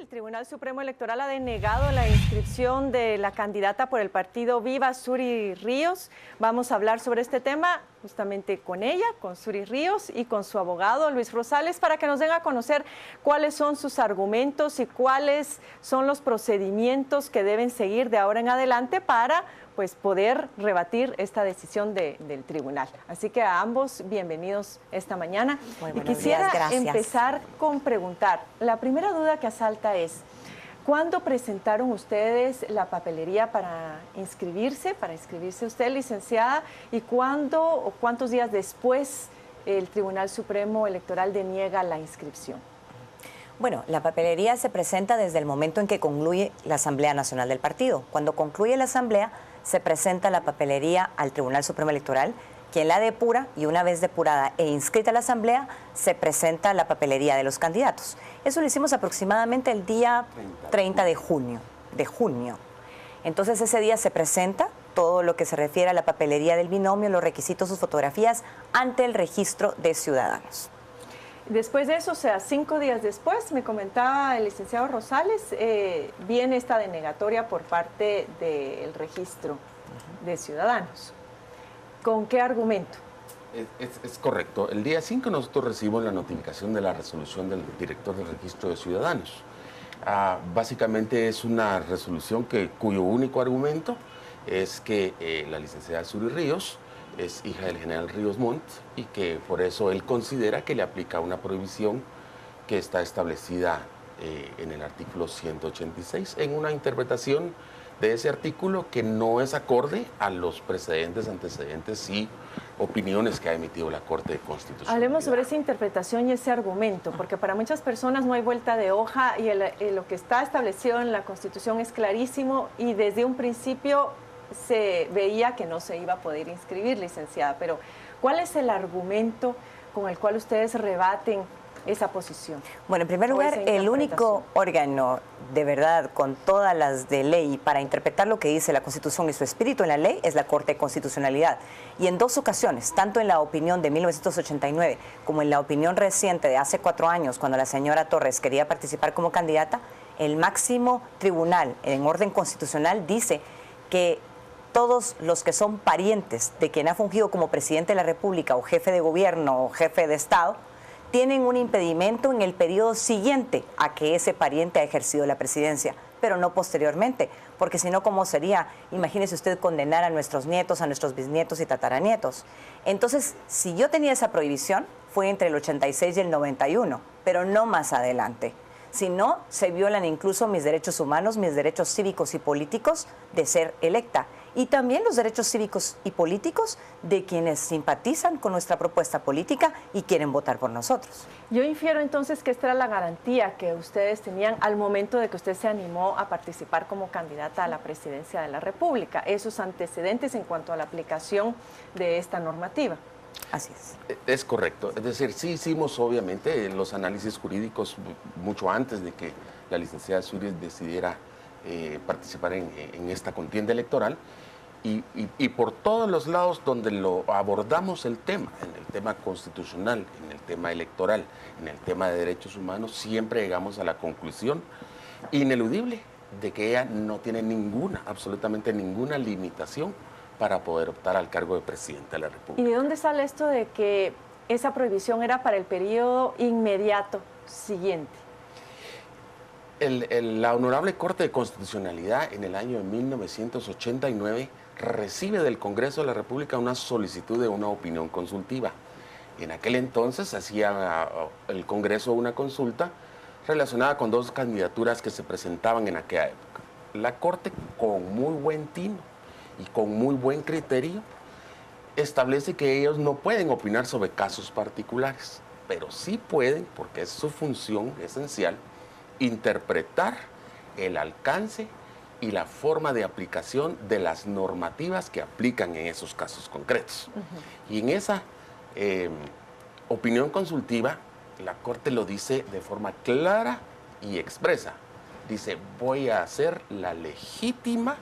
El Tribunal Supremo Electoral ha denegado la inscripción de la candidata por el partido Viva, Suri Ríos. Vamos a hablar sobre este tema justamente con ella, con Suri Ríos y con su abogado Luis Rosales, para que nos den a conocer cuáles son sus argumentos y cuáles son los procedimientos que deben seguir de ahora en adelante para poder rebatir esta decisión del tribunal. Así que a ambos, bienvenidos esta mañana. Y quisiera empezar con preguntar, la primera duda que asalta es, ¿cuándo presentaron ustedes la papelería para inscribirse usted, licenciada? ¿Y cuándo o cuántos días después el Tribunal Supremo Electoral deniega la inscripción? Bueno, la papelería se presenta desde el momento en que concluye la Asamblea Nacional del partido. Cuando concluye la Asamblea, se presenta la papelería al Tribunal Supremo Electoral, quien la depura, y una vez depurada e inscrita a la Asamblea, se presenta la papelería de los candidatos. Eso lo hicimos aproximadamente el día 30 de junio. Entonces ese día se presenta todo lo que se refiere a la papelería del binomio, los requisitos, sus fotografías, ante el registro de ciudadanos. Después de eso, o sea, 5 días después, me comentaba el licenciado Rosales, viene esta denegatoria por parte del registro de ciudadanos. ¿Con qué argumento? Es correcto. El día 5 nosotros recibimos la notificación de la resolución del director del registro de ciudadanos. Básicamente es una resolución cuyo único argumento es que la licenciada Suri Ríos es hija del general Ríos Montt y que por eso él considera que le aplica una prohibición que está establecida en el artículo 186, en una interpretación de ese artículo que no es acorde a los precedentes, antecedentes y opiniones que ha emitido la Corte Constitucional. Hablemos sobre esa interpretación y ese argumento, porque para muchas personas no hay vuelta de hoja y lo que está establecido en la Constitución es clarísimo y desde un principio se veía que no se iba a poder inscribir, licenciada, pero ¿cuál es el argumento con el cual ustedes rebaten esa posición? Bueno, en primer lugar, el único órgano de verdad con todas las de ley para interpretar lo que dice la Constitución y su espíritu en la ley es la Corte de Constitucionalidad. Y en 2 ocasiones, tanto en la opinión de 1989 como en la opinión reciente de hace 4 años, cuando la señora Torres quería participar como candidata, el máximo tribunal en orden constitucional dice que todos los que son parientes de quien ha fungido como presidente de la República o jefe de gobierno o jefe de Estado tienen un impedimento en el periodo siguiente a que ese pariente ha ejercido la presidencia, pero no posteriormente, porque si no, ¿cómo sería? Imagínese usted condenar a nuestros nietos, a nuestros bisnietos y tataranietos. Entonces, si yo tenía esa prohibición, fue entre el 86 y el 91, pero no más adelante. Si no, se violan incluso mis derechos humanos, mis derechos cívicos y políticos de ser electa. Y también los derechos cívicos y políticos de quienes simpatizan con nuestra propuesta política y quieren votar por nosotros. Yo infiero entonces que esta era la garantía que ustedes tenían al momento de que usted se animó a participar como candidata a la presidencia de la República, esos antecedentes en cuanto a la aplicación de esta normativa. Así es. Es correcto. Es decir, sí hicimos obviamente los análisis jurídicos mucho antes de que la licenciada Suri decidiera participar en esta contienda electoral y por todos los lados donde lo abordamos el tema, en el tema constitucional, en el tema electoral, en el tema de derechos humanos, siempre llegamos a la conclusión ineludible de que ella no tiene absolutamente ninguna limitación para poder optar al cargo de presidenta de la República. ¿Y de dónde sale esto de que esa prohibición era para el periodo inmediato siguiente? La Honorable Corte de Constitucionalidad en el año de 1989 recibe del Congreso de la República una solicitud de una opinión consultiva. En aquel entonces hacía el Congreso una consulta relacionada con 2 candidaturas que se presentaban en aquella época. La Corte, con muy buen tino y con muy buen criterio, establece que ellos no pueden opinar sobre casos particulares, pero sí pueden, porque es su función esencial, interpretar el alcance y la forma de aplicación de las normativas que aplican en esos casos concretos. Y en esa opinión consultiva, la Corte lo dice de forma clara y expresa. Dice, voy a hacer la legítima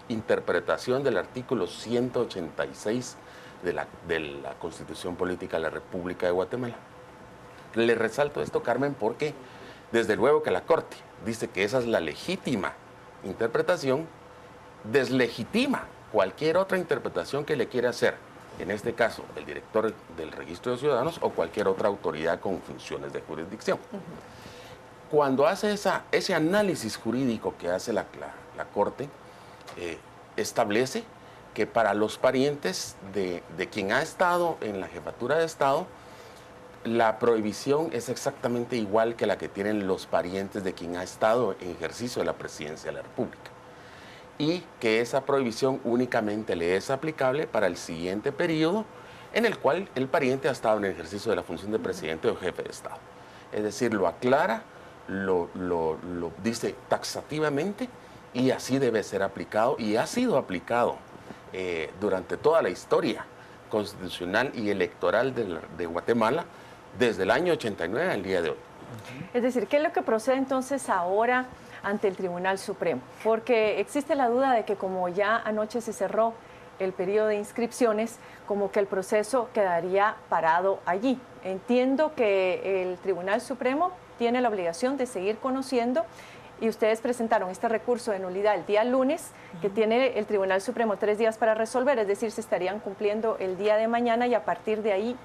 interpretación del artículo 186 de la Constitución Política de la República de Guatemala. Le resalto esto, Carmen, porque Desde luego que la Corte dice que esa es la legítima interpretación, deslegitima cualquier otra interpretación que le quiera hacer, en este caso el director del Registro de Ciudadanos o cualquier otra autoridad con funciones de jurisdicción. Cuando hace ese análisis jurídico que hace la Corte, establece que para los parientes de quien ha estado en la jefatura de Estado, la prohibición es exactamente igual que la que tienen los parientes de quien ha estado en ejercicio de la presidencia de la República. Y que esa prohibición únicamente le es aplicable para el siguiente periodo en el cual el pariente ha estado en el ejercicio de la función de presidente o jefe de Estado. Es decir, lo aclara, lo dice taxativamente y así debe ser aplicado y ha sido aplicado durante toda la historia constitucional y electoral de Guatemala desde el año 89 al día de hoy. Es decir, ¿qué es lo que procede entonces ahora ante el Tribunal Supremo? Porque existe la duda de que como ya anoche se cerró el periodo de inscripciones, como que el proceso quedaría parado allí. Entiendo que el Tribunal Supremo tiene la obligación de seguir conociendo y ustedes presentaron este recurso de nulidad el día lunes, que tiene el Tribunal Supremo 3 días para resolver, es decir, se estarían cumpliendo el día de mañana y a partir de ahí,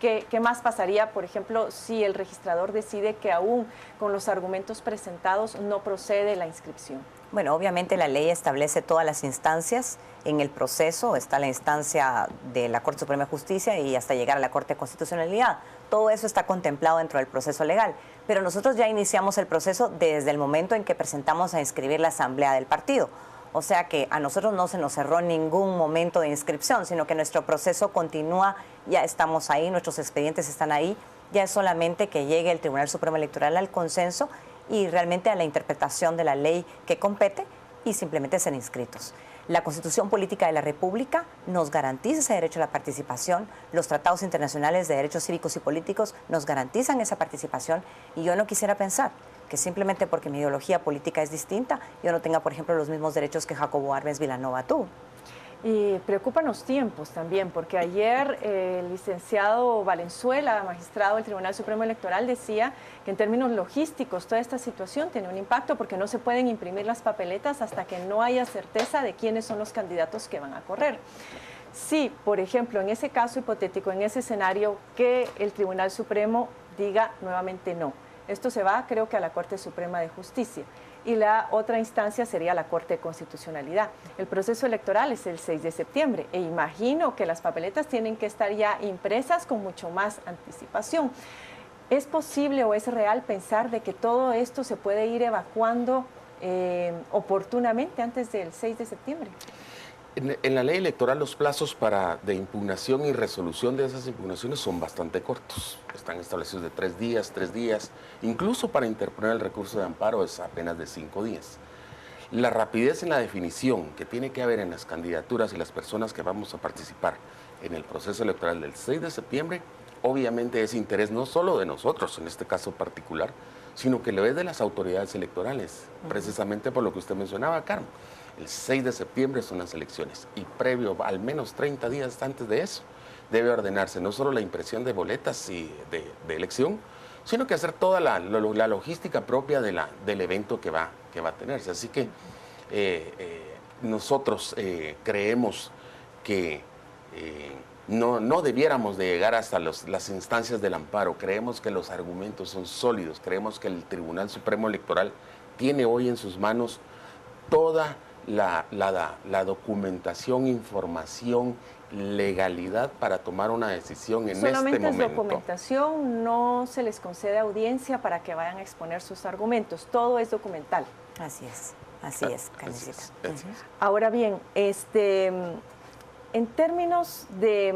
¿qué más pasaría, por ejemplo, si el registrador decide que aún con los argumentos presentados no procede la inscripción? Bueno, obviamente la ley establece todas las instancias en el proceso. Está la instancia de la Corte Suprema de Justicia y hasta llegar a la Corte de Constitucionalidad. Todo eso está contemplado dentro del proceso legal. Pero nosotros ya iniciamos el proceso desde el momento en que presentamos a inscribir la asamblea del partido. O sea que a nosotros no se nos cerró ningún momento de inscripción, sino que nuestro proceso continúa, ya estamos ahí, nuestros expedientes están ahí, ya es solamente que llegue el Tribunal Supremo Electoral al consenso y realmente a la interpretación de la ley que compete y simplemente ser inscritos. La Constitución Política de la República nos garantiza ese derecho a la participación, los tratados internacionales de derechos cívicos y políticos nos garantizan esa participación y yo no quisiera pensar que simplemente porque mi ideología política es distinta, yo no tenga, por ejemplo, los mismos derechos que Jacobo Arbenz Vilanova tuvo. Y preocupan los tiempos también, porque ayer el licenciado Valenzuela, magistrado del Tribunal Supremo Electoral, decía que en términos logísticos toda esta situación tiene un impacto porque no se pueden imprimir las papeletas hasta que no haya certeza de quiénes son los candidatos que van a correr. Si, por ejemplo, en ese caso hipotético, en ese escenario, que el Tribunal Supremo diga nuevamente no, esto se va, creo que a la Corte Suprema de Justicia. Y la otra instancia sería la Corte de Constitucionalidad. El proceso electoral es el 6 de septiembre e imagino que las papeletas tienen que estar ya impresas con mucho más anticipación. ¿Es posible o es real pensar de que todo esto se puede ir evacuando oportunamente antes del 6 de septiembre? En la ley electoral los plazos de impugnación y resolución de esas impugnaciones son bastante cortos. Están establecidos de 3 días, incluso para interponer el recurso de amparo es apenas de 5 días. La rapidez en la definición que tiene que haber en las candidaturas y las personas que vamos a participar en el proceso electoral del 6 de septiembre, obviamente es interés no solo de nosotros, en este caso particular, sino que lo es de las autoridades electorales, precisamente por lo que usted mencionaba, Carmen. El 6 de septiembre son las elecciones y previo, al menos 30 días antes de eso, debe ordenarse no solo la impresión de boletas y de elección, sino que hacer toda la logística propia del evento que va a tenerse. Así que nosotros creemos que no debiéramos de llegar hasta las instancias del amparo. Creemos que los argumentos son sólidos. Creemos que el Tribunal Supremo Electoral tiene hoy en sus manos toda la documentación, información, legalidad para tomar una decisión en este momento. Solamente es documentación, no se les concede audiencia para que vayan a exponer sus argumentos, todo es documental. Así es, Carmencita. Ahora bien, en términos de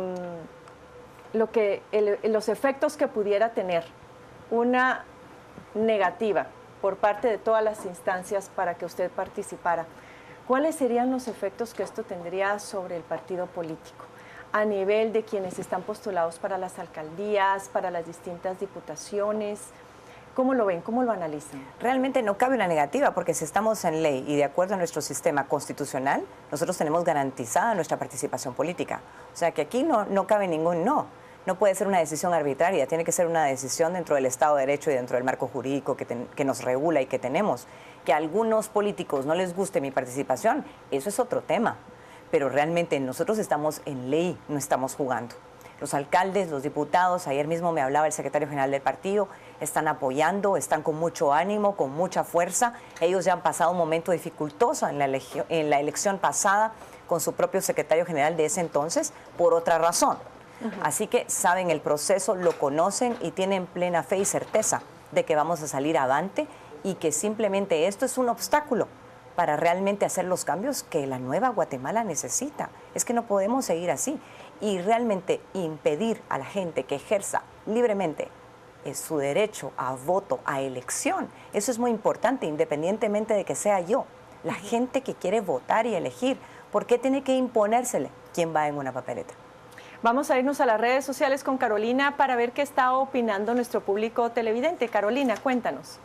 los efectos que pudiera tener una negativa por parte de todas las instancias para que usted participara, ¿cuáles serían los efectos que esto tendría sobre el partido político a nivel de quienes están postulados para las alcaldías, para las distintas diputaciones? ¿Cómo lo ven? ¿Cómo lo analizan? Realmente no cabe una negativa porque si estamos en ley y de acuerdo a nuestro sistema constitucional, nosotros tenemos garantizada nuestra participación política. O sea que aquí no cabe ningún no. no puede ser una decisión arbitraria, tiene que ser una decisión dentro del Estado de Derecho y dentro del marco jurídico que nos regula y que tenemos. Que a algunos políticos no les guste mi participación, eso es otro tema. Pero realmente nosotros estamos en ley, no estamos jugando. Los alcaldes, los diputados, ayer mismo me hablaba el secretario general del partido, están apoyando, están con mucho ánimo, con mucha fuerza. Ellos ya han pasado un momento dificultoso en la elección pasada con su propio secretario general de ese entonces, por otra razón. Así que saben el proceso, lo conocen y tienen plena fe y certeza de que vamos a salir avante y que simplemente esto es un obstáculo para realmente hacer los cambios que la nueva Guatemala necesita. Es que no podemos seguir así y realmente impedir a la gente que ejerza libremente su derecho a voto, a elección. Eso es muy importante, independientemente de que sea yo. La gente que quiere votar y elegir, ¿por qué tiene que imponérsele quién va en una papeleta? Vamos a irnos a las redes sociales con Carolina para ver qué está opinando nuestro público televidente. Carolina, cuéntanos.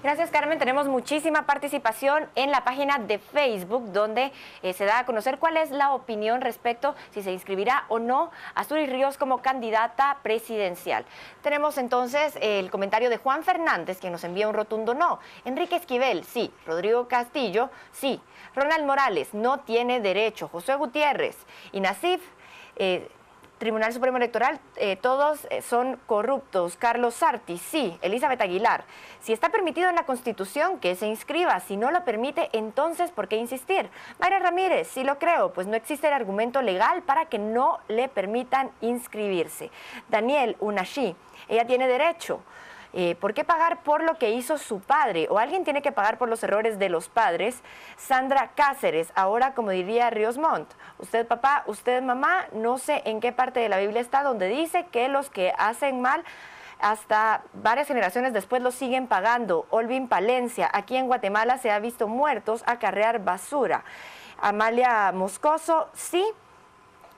Gracias, Carmen. Tenemos muchísima participación en la página de Facebook, donde se da a conocer cuál es la opinión respecto si se inscribirá o no a Zury Ríos como candidata presidencial. Tenemos entonces el comentario de Juan Fernández, que nos envía un rotundo no. Enrique Esquivel, sí. Rodrigo Castillo, sí. Ronald Morales, no tiene derecho. José Gutiérrez y Nasif, Tribunal Supremo Electoral, todos son corruptos. Carlos Sarti, sí. Elizabeth Aguilar, si está permitido en la Constitución, que se inscriba. Si no lo permite, entonces, ¿por qué insistir? Mayra Ramírez, sí lo creo, pues no existe el argumento legal para que no le permitan inscribirse. Daniel Unashi, ella tiene derecho. ¿Por qué pagar por lo que hizo su padre? ¿O alguien tiene que pagar por los errores de los padres? Sandra Cáceres, ahora como diría Ríos Montt, usted papá, usted mamá, no sé en qué parte de la Biblia está donde dice que los que hacen mal hasta varias generaciones después lo siguen pagando. Olvin Palencia, aquí en Guatemala se ha visto muertos acarrear basura. Amalia Moscoso, sí.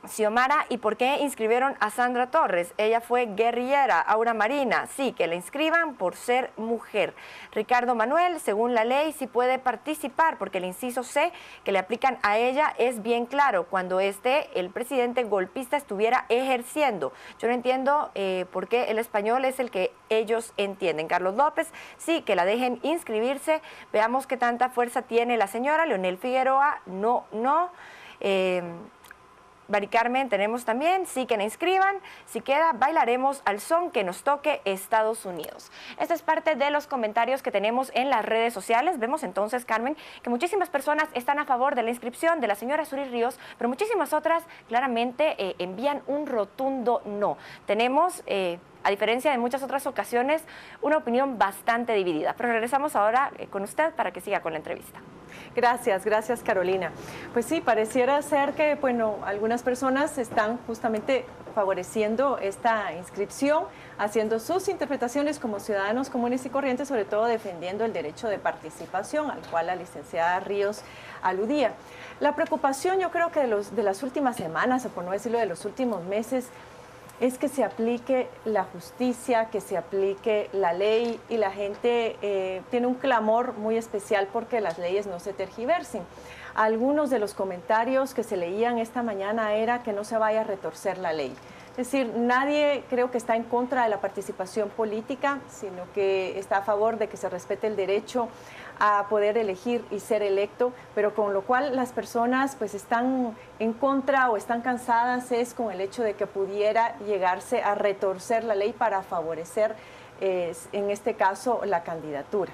Xiomara, ¿y por qué inscribieron a Sandra Torres? Ella fue guerrillera. Aura Marina, sí, que la inscriban por ser mujer. Ricardo Manuel, según la ley, sí puede participar, porque el inciso C que le aplican a ella es bien claro, cuando el presidente golpista estuviera ejerciendo. Yo no entiendo por qué el español es el que ellos entienden. Carlos López, sí, que la dejen inscribirse. Veamos qué tanta fuerza tiene la señora. Leonel Figueroa, no. Mari Carmen, tenemos también, sí que la inscriban, si queda, bailaremos al son que nos toque Estados Unidos. Esta es parte de los comentarios que tenemos en las redes sociales. Vemos entonces, Carmen, que muchísimas personas están a favor de la inscripción de la señora Zury Ríos, pero muchísimas otras claramente envían un rotundo no. Tenemos, a diferencia de muchas otras ocasiones, una opinión bastante dividida. Pero regresamos ahora con usted para que siga con la entrevista. Gracias Carolina. Pues sí, pareciera ser que, bueno, algunas personas están justamente favoreciendo esta inscripción, haciendo sus interpretaciones como ciudadanos comunes y corrientes, sobre todo defendiendo el derecho de participación al cual la licenciada Ríos aludía. La preocupación, yo creo que de las últimas semanas, o por no decirlo de los últimos meses, es que se aplique la justicia, que se aplique la ley, y la gente tiene un clamor muy especial porque las leyes no se tergiversen. Algunos de los comentarios que se leían esta mañana era que no se vaya a retorcer la ley. Es decir, nadie creo que está en contra de la participación política, sino que está a favor de que se respete el derecho a poder elegir y ser electo, pero con lo cual las personas pues están en contra o están cansadas es con el hecho de que pudiera llegarse a retorcer la ley para favorecer, en este caso, la candidatura.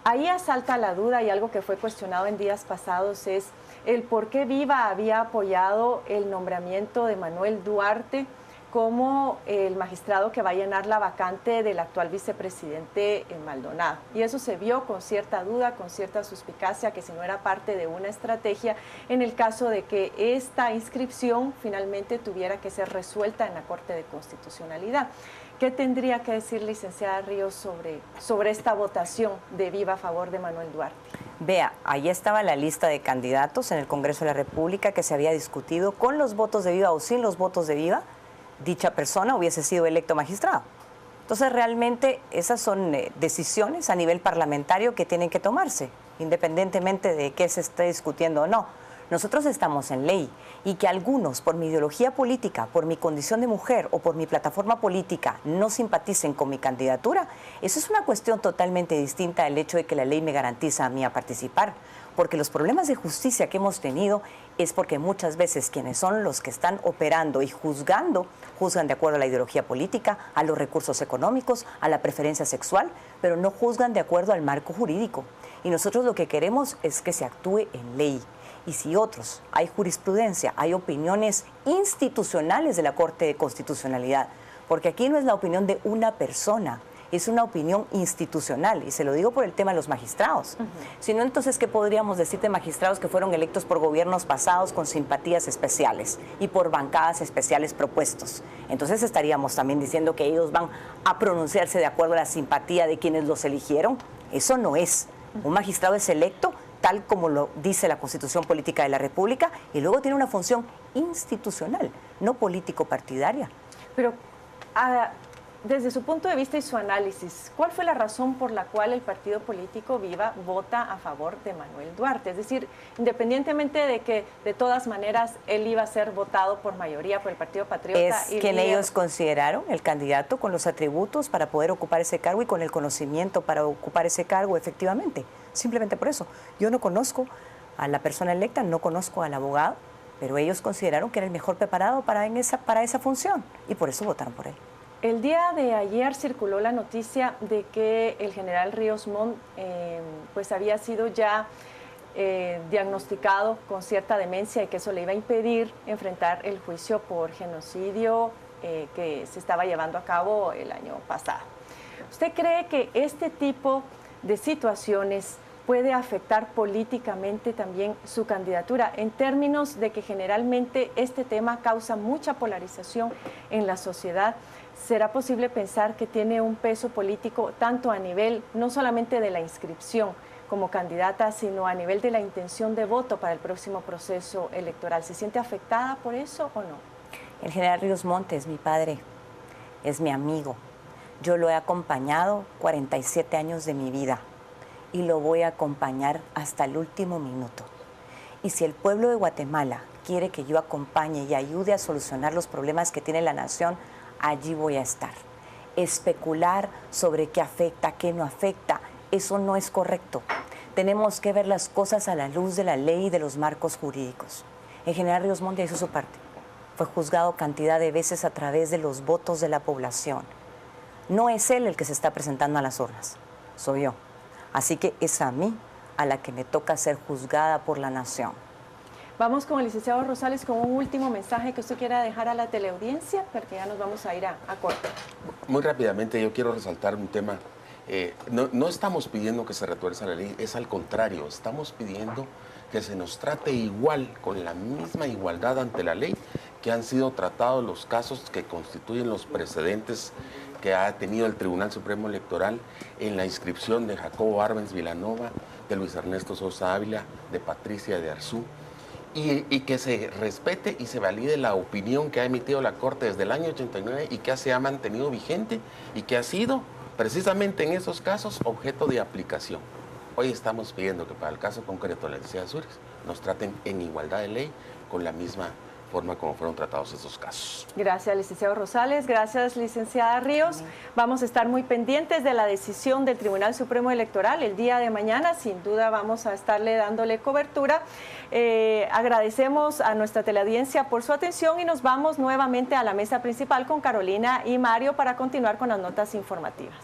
Ahí asalta la duda, y algo que fue cuestionado en días pasados es el por qué Viva había apoyado el nombramiento de Manuel Duarte como el magistrado que va a llenar la vacante del actual vicepresidente Maldonado. Y eso se vio con cierta duda, con cierta suspicacia, que si no era parte de una estrategia en el caso de que esta inscripción finalmente tuviera que ser resuelta en la Corte de Constitucionalidad. ¿Qué tendría que decir, licenciada Ríos, sobre esta votación de Viva a favor de Manuel Duarte? Vea, ahí estaba la lista de candidatos en el Congreso de la República que se había discutido con los votos de Viva o sin los votos de Viva. Dicha persona hubiese sido electo magistrado. Entonces, realmente esas son decisiones a nivel parlamentario que tienen que tomarse, independientemente de qué se esté discutiendo o no. Nosotros estamos en ley y que algunos, por mi ideología política, por mi condición de mujer o por mi plataforma política, no simpaticen con mi candidatura, eso es una cuestión totalmente distinta al hecho de que la ley me garantiza a mí a participar. Porque los problemas de justicia que hemos tenido es porque muchas veces quienes son los que están operando y juzgando, juzgan de acuerdo a la ideología política, a los recursos económicos, a la preferencia sexual, pero no juzgan de acuerdo al marco jurídico. Y nosotros lo que queremos es que se actúe en ley. Y si otros, hay jurisprudencia, hay opiniones institucionales de la Corte de Constitucionalidad, porque aquí no es la opinión de una persona, es una opinión institucional, y se lo digo por el tema de los magistrados. Si no, entonces, ¿qué podríamos decir de magistrados que fueron electos por gobiernos pasados con simpatías especiales y por bancadas especiales propuestos? Entonces estaríamos también diciendo que ellos van a pronunciarse de acuerdo a la simpatía de quienes los eligieron. Eso no es. Un magistrado es electo tal como lo dice la Constitución Política de la República y luego tiene una función institucional, no político-partidaria. Pero desde su punto de vista y su análisis, ¿cuál fue la razón por la cual el partido político Viva vota a favor de Manuel Duarte? Es decir, independientemente de que de todas maneras él iba a ser votado por mayoría por el Partido Patriota. Es quien ellos consideraron el candidato con los atributos para poder ocupar ese cargo y con el conocimiento para ocupar ese cargo efectivamente. Simplemente por eso. Yo no conozco a la persona electa, no conozco al abogado, pero ellos consideraron que era el mejor preparado para esa función y por eso votaron por él. El día de ayer circuló la noticia de que el general Ríos Montt pues había sido ya diagnosticado con cierta demencia y que eso le iba a impedir enfrentar el juicio por genocidio que se estaba llevando a cabo el año pasado. ¿Usted cree que este tipo de situaciones puede afectar políticamente también su candidatura, en términos de que generalmente este tema causa mucha polarización en la sociedad? ¿Será posible pensar que tiene un peso político tanto a nivel no solamente de la inscripción como candidata, sino a nivel de la intención de voto para el próximo proceso electoral? ¿Se siente afectada por eso o no? El general Ríos Montt es mi padre, es mi amigo. Yo lo he acompañado 47 años de mi vida y lo voy a acompañar hasta el último minuto. Y si el pueblo de Guatemala quiere que yo acompañe y ayude a solucionar los problemas que tiene la nación, allí voy a estar. Especular sobre qué afecta, qué no afecta, eso no es correcto. Tenemos que ver las cosas a la luz de la ley y de los marcos jurídicos. El general Ríos Montt hizo su parte. Fue juzgado cantidad de veces a través de los votos de la población. No es él el que se está presentando a las urnas, soy yo. Así que es a mí a la que me toca ser juzgada por la nación. Vamos con el licenciado Rosales con un último mensaje que usted quiera dejar a la teleaudiencia, porque ya nos vamos a ir a corte. Muy rápidamente, yo quiero resaltar un tema. No estamos pidiendo que se retuerza la ley, es al contrario, estamos pidiendo que se nos trate igual, con la misma igualdad ante la ley, que han sido tratados los casos que constituyen los precedentes que ha tenido el Tribunal Supremo Electoral en la inscripción de Jacobo Arbenz Vilanova, de Luis Ernesto Sosa Ávila, de Patricia de Arzú, y que se respete y se valide la opinión que ha emitido la Corte desde el año 89 y que se ha mantenido vigente y que ha sido precisamente en esos casos objeto de aplicación. Hoy estamos pidiendo que para el caso concreto de la licenciada Suris nos traten en igualdad de ley con la misma forma como fueron tratados estos casos. Gracias, licenciado Rosales. Gracias, licenciada Ríos. Vamos a estar muy pendientes de la decisión del Tribunal Supremo Electoral el día de mañana. Sin duda vamos a estarle dándole cobertura. Agradecemos a nuestra teleaudiencia por su atención y nos vamos nuevamente a la mesa principal con Carolina y Mario para continuar con las notas informativas.